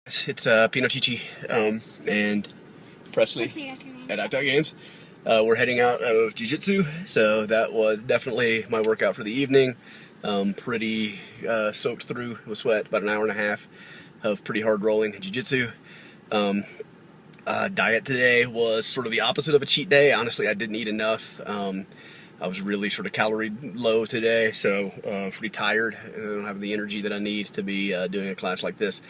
It's Pnochichi and Presley at ActOutGames. We're heading out of Jiu Jitsu, so that was definitely my workout for the evening. Pretty soaked through with sweat, about an hour and a half of pretty hard rolling Jiu Jitsu. Diet today was sort of the opposite of a cheat day. Honestly, I didn't eat enough. I was really sort of calorie low today, so pretty tired. I don't have the energy that I need to be doing a class like this.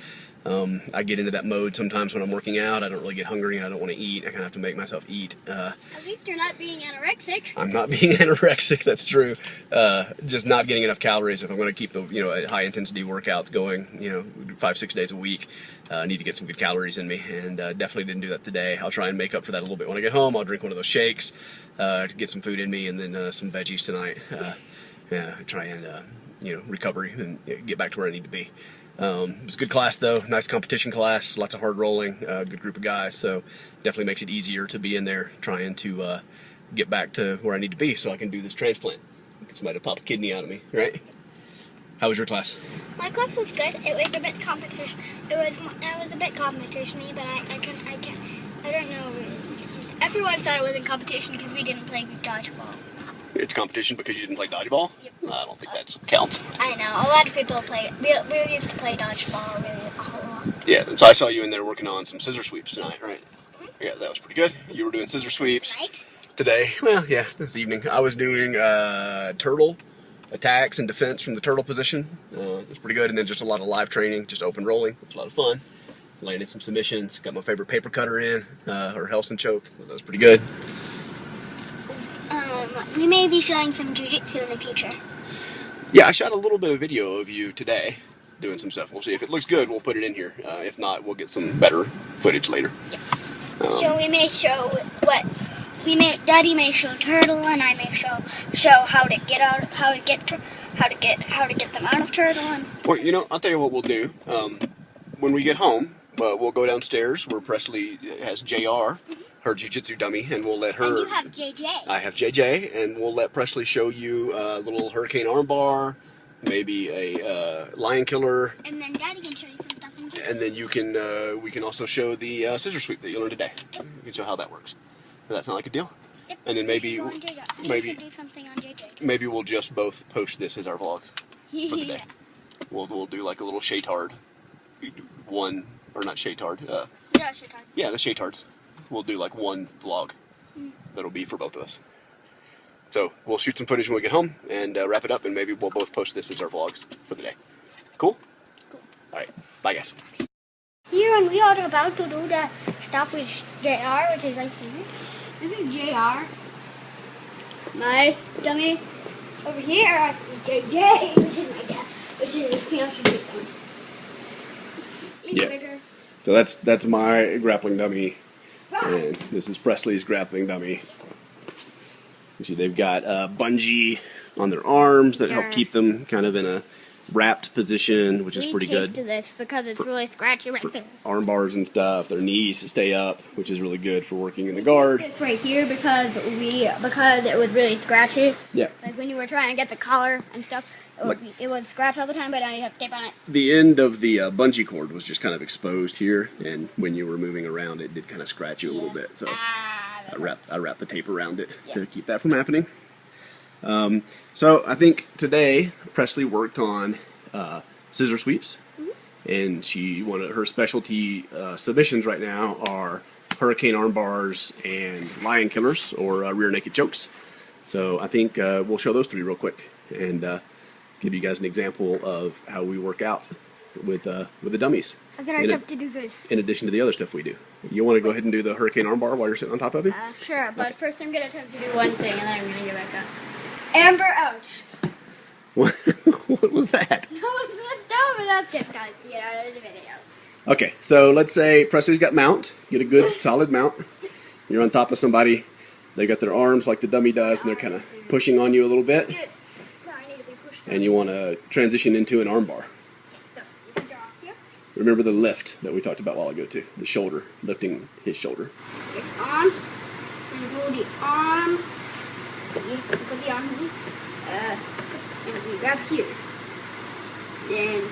I get into that mode sometimes when I'm working out. I don't really get hungry and I don't want to eat. I kind of have to make myself eat. At least you're not being anorexic. I'm not being anorexic, that's true. Just not getting enough calories. If I'm going to keep the high intensity workouts going, 5-6 days a week, I need to get some good calories in me, and definitely didn't do that today. I'll try and make up for that a little bit when I get home. I'll drink one of those shakes to get some food in me, and then some veggies tonight. Try and recovery and get back to where I need to be. It was a good class though, nice competition class, lots of hard rolling, good group of guys, so definitely makes it easier to be in there trying to get back to where I need to be so I can do this transplant. Get somebody to pop a kidney out of me, right? How was your class? My class was good. It was a bit competition. It was a bit competition-y, but I don't know. Everyone thought it was in competition because we didn't play dodgeball. It's competition because you didn't play dodgeball? Yep. I don't think that counts. I know. A lot of people play. We used to play dodgeball really a whole lot. Yeah, and so I saw you in there working on some scissor sweeps tonight, right? Mm-hmm. Yeah, that was pretty good. You were doing scissor sweeps today. Well, yeah, this evening. I was doing turtle attacks and defense from the turtle position. It was pretty good, and then just a lot of live training, just open rolling. It was a lot of fun. Landed some submissions. Got my favorite paper cutter in, or Helson choke. That was pretty good. We may be showing some jiu-jitsu in the future. Yeah, I shot a little bit of video of you today doing some stuff. We'll see if it looks good. We'll put it in here. If not, we'll get some better footage later. Yep. So we may show Daddy may show turtle, and I may show how to get them out of turtle. And well, I'll tell you what we'll do. When we get home, we'll go downstairs where Presley has JR. Her jiu-jitsu dummy, and we'll let her... And you have JJ. I have JJ, and we'll let Presley show you a little hurricane armbar, maybe a lion killer. And then Daddy can show you some stuff in jiu-jitsu. And then we can also show the scissor sweep that you learned today. Yep. You can show how that works. Does that sound like a deal? Yep. And then maybe do something on JJ. Maybe we'll just both post this as our vlogs for the day. We'll do like a little Shaytard one, or not Shaytard. Yeah, Shaytard. Yeah, the Shaytards. We'll do like one vlog that'll be for both of us. So we'll shoot some footage when we get home and wrap it up, and maybe we'll both post this as our vlogs for the day. Cool? Cool. Alright, bye guys. Here, and we are about to do the stuff with JR, which is right here. This is JR. My dummy. Over here is JJ, which is my dad, which is Pnochichi's dummy. Yeah. Bigger. So that's my grappling dummy. And this is Presley's grappling dummy. You see they've got bungee on their arms that help keep them kind of in a wrapped position, which is pretty good. To this because it's really scratchy right there. Arm bars and stuff, their knees to stay up, which is really good for working in the guard. This right here because it was really scratchy. Yeah. Like when you were trying to get the collar and stuff, it would scratch all the time, but now you have tape on it. The end of the bungee cord was just kind of exposed here, and when you were moving around, it did kind of scratch you a little bit. So I wrapped the tape around it to keep that from happening. So I think today Presley worked on scissor sweeps, and her specialty submissions right now are hurricane arm bars and lion killers or rear naked chokes. So I think we'll show those three real quick and give you guys an example of how we work out with the dummies. I'm gonna attempt to do this. In addition to the other stuff we do. You want to go ahead and do the hurricane arm bar while you're sitting on top of it? Sure, but first I'm gonna attempt to do one thing, and then I'm gonna get back up. Amber, ouch. What was that? No, it's not dumb, but that's good guys to get out of the video. Okay, so let's say Presley's got mount. Get a good solid mount. You're on top of somebody. They got their arms like the dummy does, and they're kind of pushing on you a little bit. Good. No, I need to be pushed And you want to transition into an arm bar. Okay, so you can draw here. Remember the lift that we talked about a while ago too. The shoulder, lifting his shoulder. It's on. And do the arm. You put the arm here. And we grab here. Then,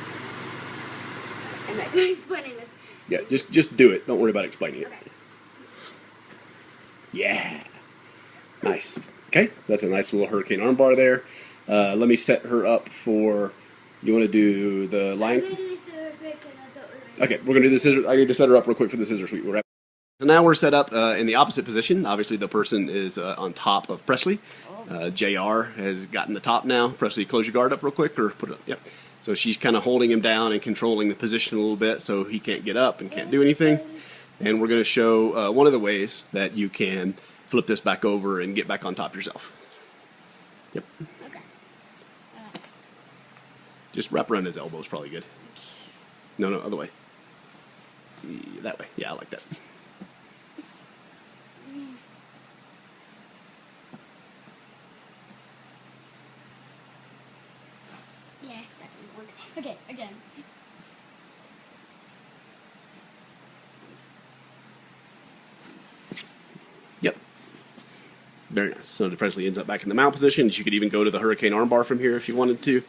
and my explaining this. Yeah, just do it. Don't worry about explaining it. Okay. Yeah. Nice. Okay, that's a nice little hurricane armbar there. Let me set her up for, you want to do the lion? Okay, we're going to do the scissors. I need to set her up real quick for the scissor sweep. So now we're set up in the opposite position. Obviously the person is on top of Presley. JR has gotten the top now. Presley, close your guard up real quick, or put it up. Yep. So she's kind of holding him down and controlling the position a little bit so he can't get up and can't do anything. And we're going to show one of the ways that you can flip this back over and get back on top yourself. Yep. Okay. Just wrap around his elbow is probably good. No, other way. That way. Yeah, I like that. Yeah, that didn't work. Okay, again. Yep. Very nice. So the Presley ends up back in the mount position. You could even go to the hurricane armbar from here if you wanted to.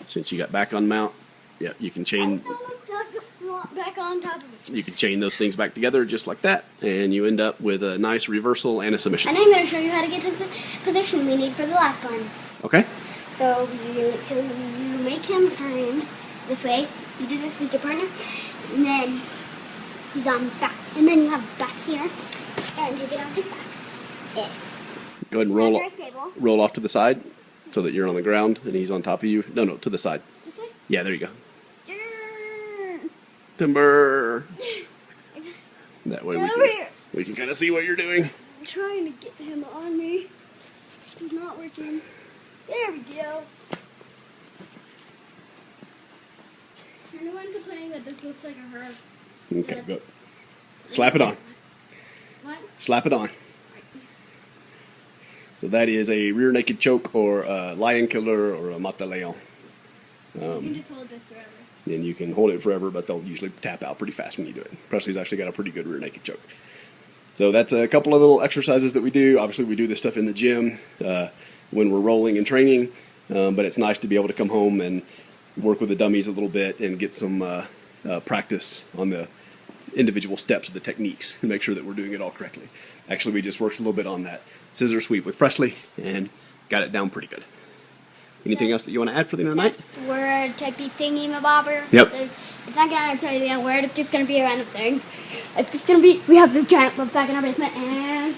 Since you got back on mount, yeah, you can chain. Back on top of it. You can chain those things back together just like that, and you end up with a nice reversal and a submission. And I'm going to show you how to get to the position we need for the last one. Okay. So you make him turn this way. You do this with your partner, and then he's on back, and then you have back here, and you get on his back. Yeah. Go ahead and roll off to the side, so that you're on the ground and he's on top of you. No, to the side. Okay. Yeah, there you go. Timber. That way we can kind of see what you're doing. I'm trying to get him on me. It's not working. There we go. Anyone complaining that this looks like a her? Okay, good. Slap it on. What? Slap it on. So that is a rear naked choke, or a lion killer, or a mata leon. You can just hold this forever. And you can hold it forever, but they'll usually tap out pretty fast when you do it. Presley's actually got a pretty good rear naked choke. So that's a couple of little exercises that we do. Obviously, we do this stuff in the gym when we're rolling and training, but it's nice to be able to come home and work with the dummies a little bit and get some practice on the individual steps of the techniques and make sure that we're doing it all correctly. Actually, we just worked a little bit on that scissor sweep with Presley and got it down pretty good. Anything else that you want to add for the end of the night? Word typey thingy mabobber. Yep. It's not gonna tell you the word. It's just gonna be a random thing. It's just gonna be. We have this giant lift back in our basement, and